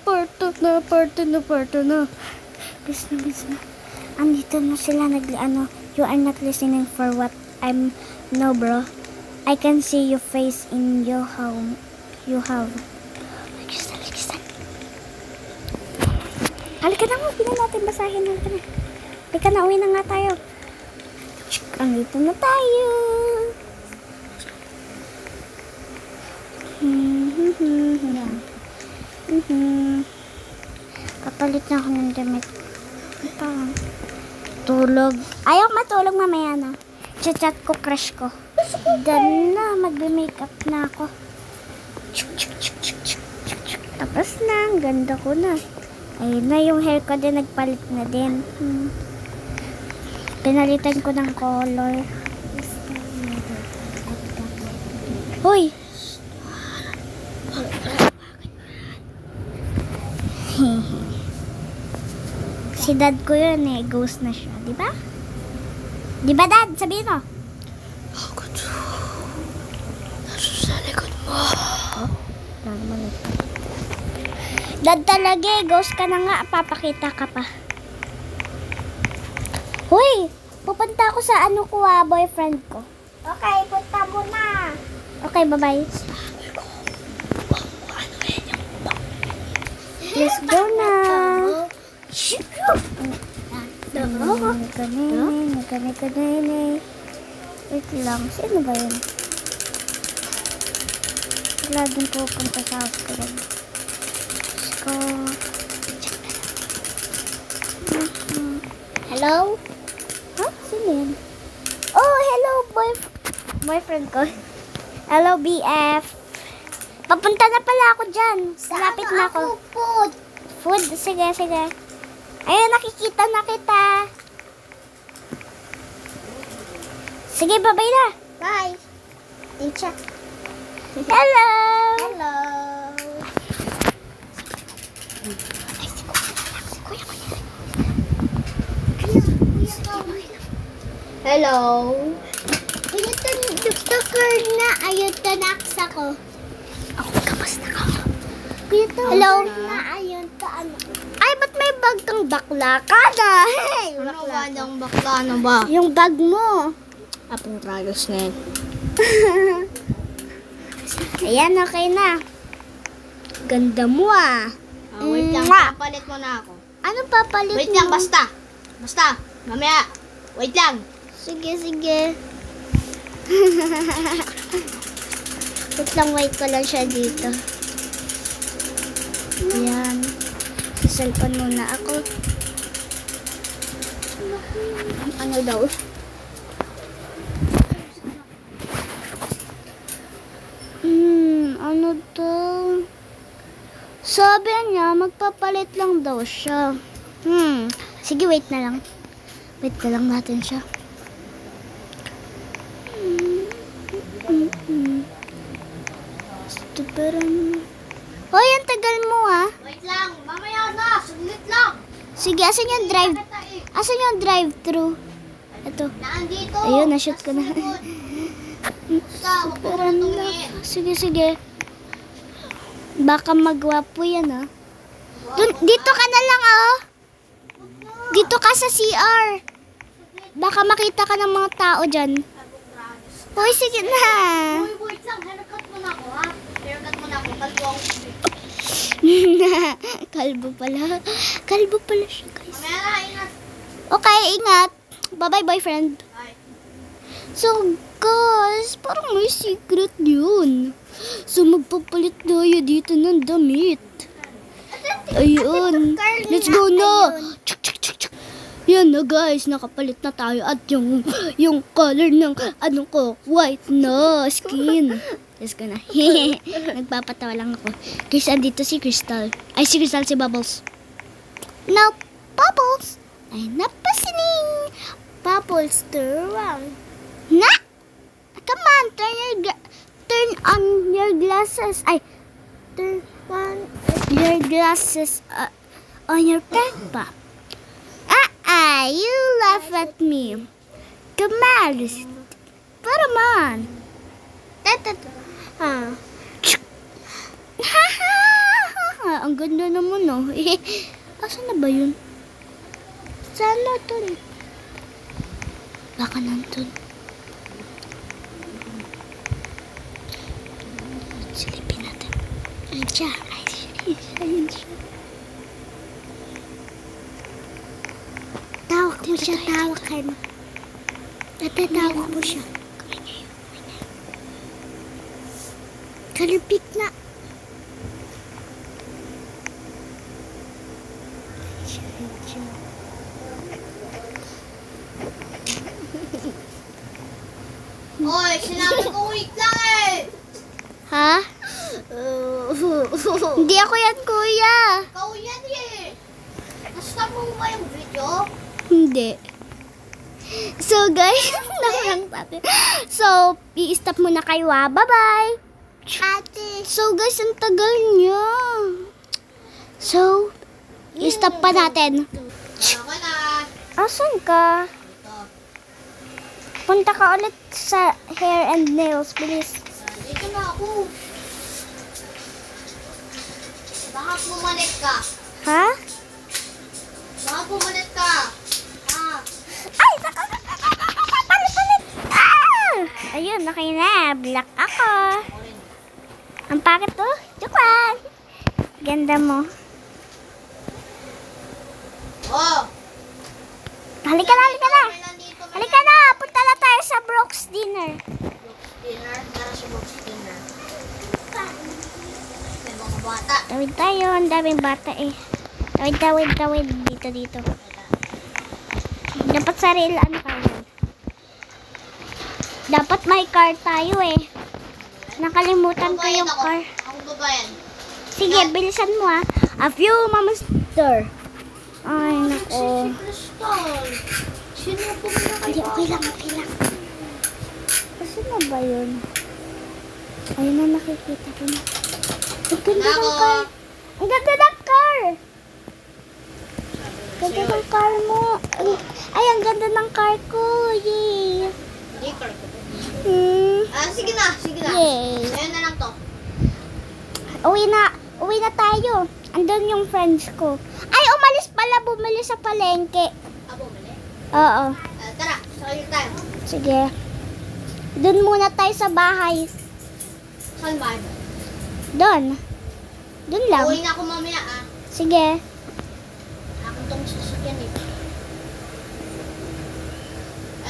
Parto na. Bis na. Andito na sila you are not listening for what I'm, no bro. I can see your face in your home. You have. Kristal. Halika na mo, pina natin basahin. Halika na, uwi na nga tayo. Andito na tayo. Kapalit na ako ng damit. Tulog. Ayaw matulog mamaya na. Chat ko, crush ko. Dan na, mag-makeup na ako. Tapos na, ang ganda ko na. Ayun na, yung hair ko din, nagpalit na din. Pinalitan ko ng color. Hoy! Si dad ko yun eh, ghost na siya, di ba? Di ba dad? Sabihin mo. Ako to. Nasa sa likod mo. Dad talaga eh, ghost ka na nga, papakita ka pa. Hoy, pupunta ako sa boyfriend ko. Okay, punta mo na. Okay, bye-bye. Let's go na. Nagkanay. Wait lang, sino ba yun? Laging pupunta sa house ko lang. Let's go. Hello? Huh? Sino yun? Oh, hello, boyfriend ko. Hello, BF. Papunta na pala ako dyan. Malapit na ako. Food? Sige. Ayun, nakikita na kita. Sige, bye-bye na. Bye. Incha. Hello. Hello. Ayun to naksa ko. Ako, kamusta ka? Hello. Ayun to Ay, ba't may bag kang bakla ka na? Hey, Ano bakla na ba? yung bag mo. Apong rayos na yun. Ayan, okay na. Ganda mo ah. Wait lang, papalit mo na ako. Anong papalit Wait mo? lang, basta. Mamaya. Wait lang. Sige. Wait ko lang siya dito. Ayan. Sa cellphone muna ako. Ano daw? Ano to? Sabi niya, magpapalit lang daw siya. Sige, wait na lang. Wait na lang natin siya. Hoy, ang tagal mo ah. Wait lang, mamaya na. Saglit lang. Sige, asan yung drive-thru? Ito. Naandito. Ayun, na-shoot ko na. Basta, huwag mo na tumingin. Sige. Baka magwapo yan ah. Dito ka na lang ah. Dito ka sa CR. Baka makita ka ng mga tao dyan. Hoy, sige na. Wait lang, haircut mo na ako ha. Haircut mo na ako, kalbo ako. Kalbo pala siya, guys. Mamaya na, ingat. Okay, ingat. Bye-bye, boyfriend. Bye. So, guys, parang may secret yun. So, magpapalit tayo dito ng damit. Ayun. Let's go na. Yan na, guys. Nakapalit na tayo. At yung color ng white na skin. Let's go na. Nagpapatawa lang ako. Guys, andito si Crystal. Ay, si Bubbles. No, Bubbles. I'm not listening. Bubbles, turn around. Na! Come on, turn on your glasses. Turn on your glasses on your backpack. You laugh at me. Come on. Put them on. Ang ang ganda naman oh. Asan na ba yun? Saan na to? Baka nandun. Silipin natin. Ayun siya. Ayun siya. Tawag mo siya. Tawag ka na. Natatawag mo siya. Kalupit na. Hoy, sinabi ko wait lang eh. Ha? Hindi ako yan, kuya. Ikaw yan eh. Nastop mo ba yung video? Hindi. So, guys, nakarang natin. So, i-stop muna kayo ha. Bye-bye. Ate. So, guys, ang tagal niya. So, i-stop pa natin. Ako na. Asan ka? Ito. Punta ka ulit sa hair and nails, please. Dito na ako. Baka pumalit ka. Ha? Baka pumalit ka. Ah. Ay! Palit! Ah! Ayun, okay na. Black ako. Ang pakit to. Joke lang. Ganda mo. Oh. Halika na. Halika na. Punta na tayo sa Brooks Dinner. Dinner. Para sa box dinner. May mga bata. Tawid tayo. Ang daming bata eh. Tawid. Dito. Dapat sarilaan tayo. Dapat may car tayo eh. Nakalimutan ko yung car. Ako babayan. Sige, bilisan mo ah. A few moments later. Ay, nako. Si Crystal. Sino po na Hindi, kayo? okay lang. Kasi na ba yun? Ayun na, nakikita ko na. Ang ganda ng car. Ang ganda ng car. Ganda ng car mo. Ay, ang ganda ng car ko. Yay. Hindi, correct. Hmm. Sige na. Yay. Ayun na lang to. Uwi na tayo. Andun yung friends ko. Ay, umalis pala. Bumili sa palengke. Bumili. Oo. Tara, sakay tayo. Sige. Doon muna tayo sa bahay. Saan ba? Doon lang. Uwi na ako mamaya ah. Sige. Akin tong sasakyan eh.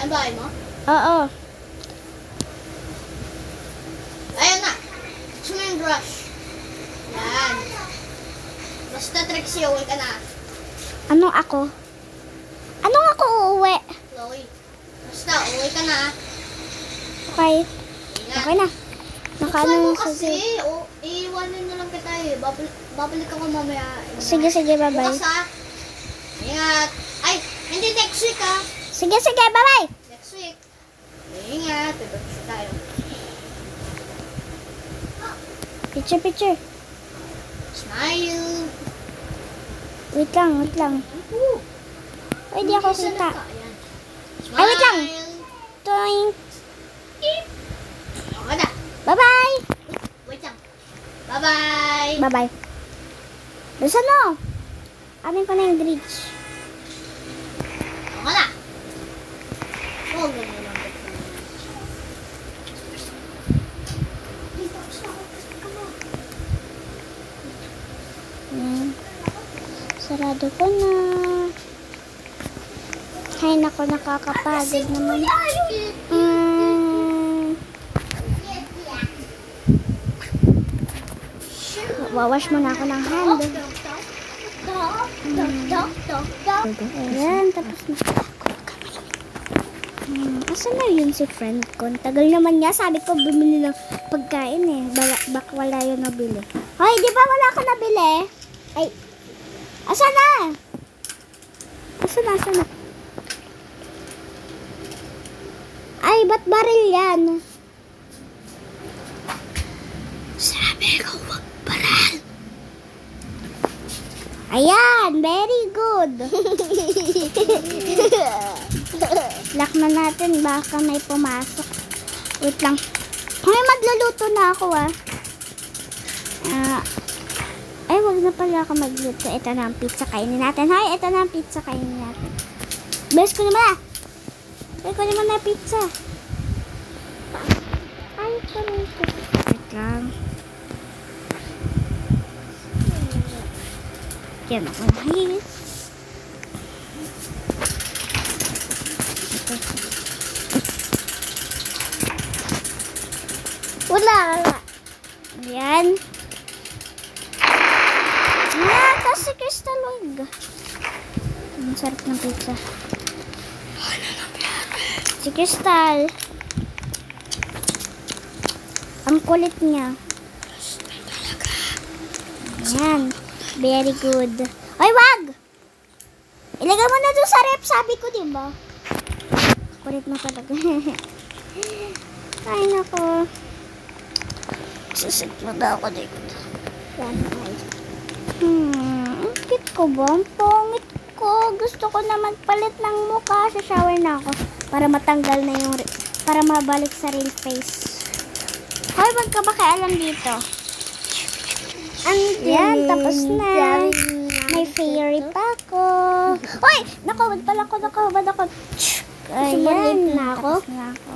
Ayun ba mo? Oo. Ayun na. Cement brush. Yan. Basta Trixie, uwi ka na. Anong ako uuwi? Chloe. Basta, uwi ka na. Okay. Ingat. Okay na. Nakaano Buksan mo na kasi. sa... Iiwanin na lang kita eh. Babalik ako mamaya. Sige, bye-bye. Bukas ha. Ingat. Ay, hindi next week ha. Sige, bye-bye. Next week. Ingat. Pipagpag tayo. Picture. Smile. Wait lang. Ay, di ako kita. Ayan. Smile. Ay, wait lang. Toing. Okay na. Bye-bye. Wait lang. Bye-bye. Bye-bye. Bilisan mo. Amin ko na yung bridge. Okay na. Oh, ganyan lang. Ayan. Sarado ko na. Ay, nako, nakakapagod naman. Wawash muna ako ng hand. Ayan, tapos na. Asan na yun si friend ko? Tagal naman niya. Sabi ko, bumili ng pagkain eh. Baka wala yun nabili. Hoy, di ba wala ka nabili? Ay, asan na? Asan na? Ay, ba't baril yan? Sabi ko, wag baril. Ayan, very good. Lock na natin, baka may pumasok. Wait lang. Ay, magluluto na ako ah. Ay, wag na pala ako magluto. Ito na ang pizza kainin natin. Hoy, ito na ang pizza kainin natin. Bes ko naman. Bes ko naman na pizza. Ay, ito na ito. Wait lang. Yan ako na. Wala. Yan. Kasi Crystal Wig. Ang sarap ng pizza. Si Crystal. Ang kulit niya. Yan. Very good. Ay, wag! Ilagay mo na doon sa rep. Sabi ko, diba? Kulit mo talaga. Ay, nako. Susiglo na ako dito. Yan, ay. Ang cute ko ba? Ang pangit ko. Gusto ko na magpalit ng mukha. Sa shower na ako. Para matanggal na yung... Para mabalik sa real face. Hoy, wag ka ba kaalam dito? Yan, tapos na. May fairy pa ako. Hoy! Nakawad pala ako. Nakawad ako. Ayan, na ako. Tapos na ako.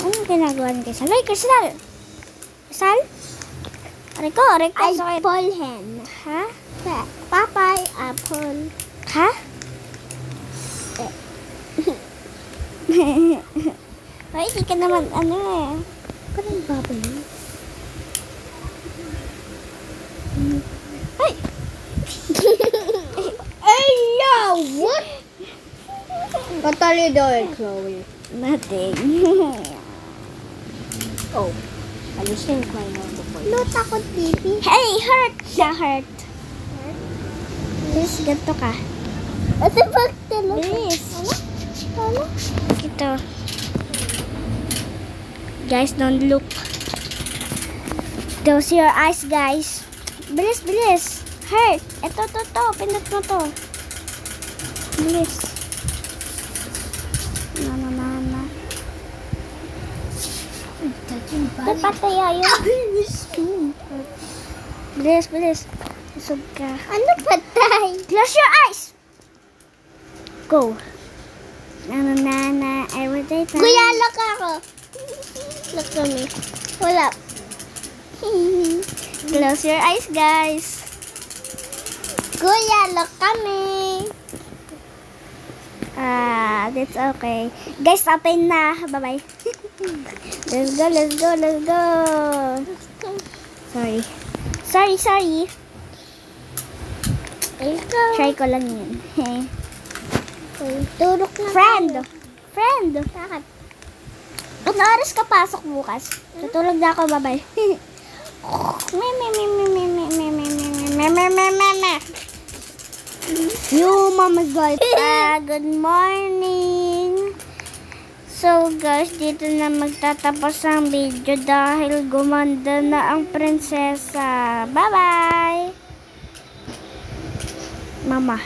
Anong ginagawa ni Crystal? Hoy, Crystal! Crystal? Riko. Apple hen. Ha? Papay, apple. Ha? Hoy, di ka naman, ano eh. Parang bubble. Hoy! Ay, yeah! What? What are you doing, Chloe? Nothing. Oh, alisin ko yung notebook. Takot, baby. Hey, hurt! Siya hurt. Please, ganito ka. Ito ba talaga? Please. Ano? Ito. Guys, don't look. Close your eyes, guys. Bilis, bilis. Hurt. Ito, to. Pindot mo to. Bilis. Na. Pataya yun. Bilis. Usog ka. Ano patay? Close your eyes. Go. Na. Everyday time. Kuya, look ako. Look kami. Wala. Close your eyes, guys. Kuya, look kami. That's okay. Guys, open na. Bye-bye. Let's go. Sorry. Ikaw. Try ko lang yun. Turok na. Friend. Bakit? Ano oras ka pasok bukas? Tutulog na ako. Bye-bye. You, mama guys. Good morning. So guys, dito na magtatapos ang video dahil gumanda na ang prinsesa. Bye-bye. Mama.